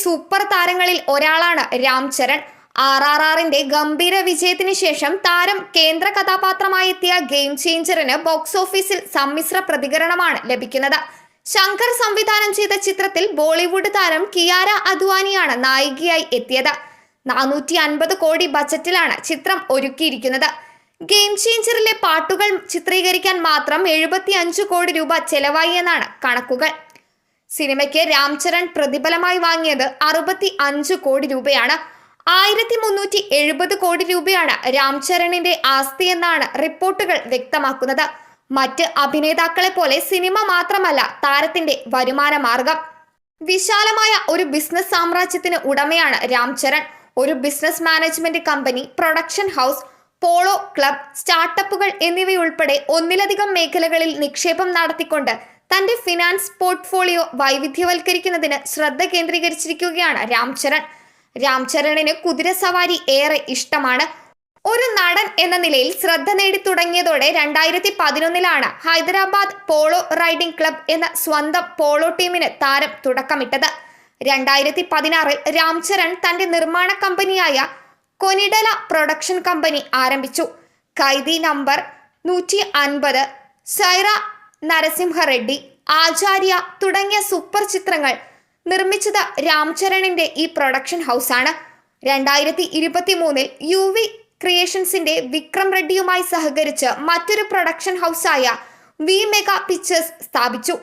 Super താരങ്ങളിൽ ഒരാളാണ് രാം ചരൺ. RRRന്റെ ഗംഭീര വിജയത്തിന് ശേഷം താരം കേന്ദ്ര കഥാപാത്രമായി എത്തിയ ഗെയിം ചേഞ്ചറിന് ബോക്സ് ഓഫീസിൽ സമ്മിശ്ര പ്രതികരണമാണ് ലഭിക്കുന്നത്. ശങ്കർ സംവിധാനം ചെയ്ത ചിത്രത്തിൽ ബോളിവുഡ് താരം കിയാര അദ്വാനിയാണ് നായികയായി എത്തിയത്. 450 കോടി ബജറ്റിലാണ് ചിത്രം ഒരുക്കിയിരിക്കുന്നത്. ഗെയിം ചേഞ്ചറിലെ പാട്ടുകൾ ചിത്രീകരിക്കാൻ മാത്രം 75 കോടി രൂപ ചെലവായി എന്നാണ് കണക്കുകൾ. സിനിമയ്ക്ക് രാം ചരൺ പ്രതിഫലമായി വാങ്ങിയത് 65 കോടി രൂപയാണ്. 1370 കോടി രൂപയാണ് രാം ചരണിന്റെ ആസ്തി എന്നാണ് റിപ്പോർട്ടുകൾ വ്യക്തമാക്കുന്നത്. മറ്റ് അഭിനേതാക്കളെ പോലെ സിനിമ മാത്രമല്ല താരത്തിന്റെ വരുമാന മാർഗം. വിശാലമായ ഒരു ബിസിനസ് സാമ്രാജ്യത്തിന് ഉടമയാണ് രാം ചരൺ. ഒരു business management company, production house, polo club, സ്റ്റാർട്ടപ്പുകൾ എന്നിവയുൾപ്പെടെ ഒന്നിലധികം മേഖലകളിൽ നിക്ഷേപം നടത്തിക്കൊണ്ട് തന്റെ ഫിനാൻസ് പോർട്ട്ഫോളിയോ വൈവിധ്യവൽക്കരിക്കുന്നതിന് ശ്രദ്ധ കേന്ദ്രീകരിച്ചിരിക്കുകയാണ് രാം ചരൺ. രാം ചരണിന് കുതിരസവാരി ഏറെ ഇഷ്ടമാണ്. ഒരു നടൻ എന്ന നിലയിൽ ശ്രദ്ധ നേടി തുടങ്ങിയതോടെ 2011 ഹൈദരാബാദ് പോളോ റൈഡിംഗ് ക്ലബ് എന്ന സ്വന്തം പോളോ ടീമിന് താരം തുടക്കമിട്ടത്. 2016 രാം ചരൺ തന്റെ നിർമ്മാണ കമ്പനിയായ കൊനിഡല പ്രൊഡക്ഷൻ കമ്പനി ആരംഭിച്ചു. ഖൈദി നമ്പർ 150, സൈറ നരസിംഹ റെഡ്ഡി, ആചാര്യ തുടങ്ങിയ സൂപ്പർ ചിത്രങ്ങൾ നിർമ്മിച്ചത് രാം ചരണിന്റെ ഈ പ്രൊഡക്ഷൻ ഹൗസാണ്. 2023 UV ക്രിയേഷൻസിന്റെ വിക്രം റെഡ്ഡിയുമായി സഹകരിച്ച് മറ്റൊരു പ്രൊഡക്ഷൻ ഹൗസായ വി മെഗാ പിക്ചേഴ്സ് സ്ഥാപിച്ചു.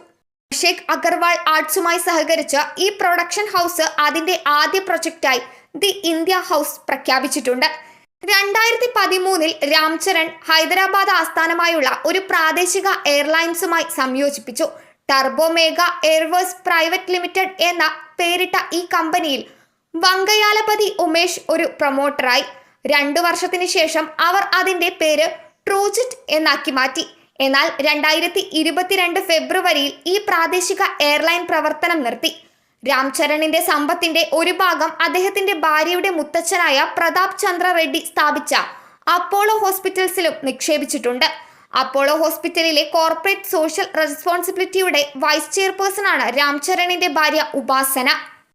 അഭിഷേക് അഗർവാൾ ആർട്സുമായി സഹകരിച്ച് ഈ പ്രൊഡക്ഷൻ ഹൗസ് അതിന്റെ ആദ്യ പ്രൊജക്റ്റായി ദി ഇന്ത്യ ഹൗസ് പ്രഖ്യാപിച്ചിട്ടുണ്ട്. 2013 രാം ചരൺ ഹൈദരാബാദ് ആസ്ഥാനമായുള്ള ഒരു പ്രാദേശിക എയർലൈൻസുമായി സംയോജിപ്പിച്ചു. Turbo mega Airways private limited എന്ന പേരിട്ട ഈ കമ്പനിയിൽ വങ്കയാലപതി ഉമേഷ് ഒരു പ്രൊമോട്ടറായി. 2 വർഷത്തിന് ശേഷം അവർ അതിന്റെ പേര് ട്രൂജറ്റ് എന്നാക്കി മാറ്റി. എന്നാൽ 2022 ഫെബ്രുവരിയിൽ ഈ പ്രാദേശിക എയർലൈൻ പ്രവർത്തനം നിർത്തി. രാം ചരണിന്റെ സമ്പത്തിന്റെ ഒരു ഭാഗം അദ്ദേഹത്തിന്റെ ഭാര്യയുടെ മുത്തച്ഛനായ പ്രതാപ് ചന്ദ്ര റെഡ്ഡി സ്ഥാപിച്ച അപ്പോളോ ഹോസ്പിറ്റൽസിലും നിക്ഷേപിച്ചിട്ടുണ്ട്. അപ്പോളോ ഹോസ്പിറ്റലിലെ കോർപ്പറേറ്റ് സോഷ്യൽ റെസ്പോൺസിബിലിറ്റിയുടെ വൈസ് ചെയർപേഴ്സണാണ് രാം ചരണിന്റെ ഭാര്യ ഉപാസന.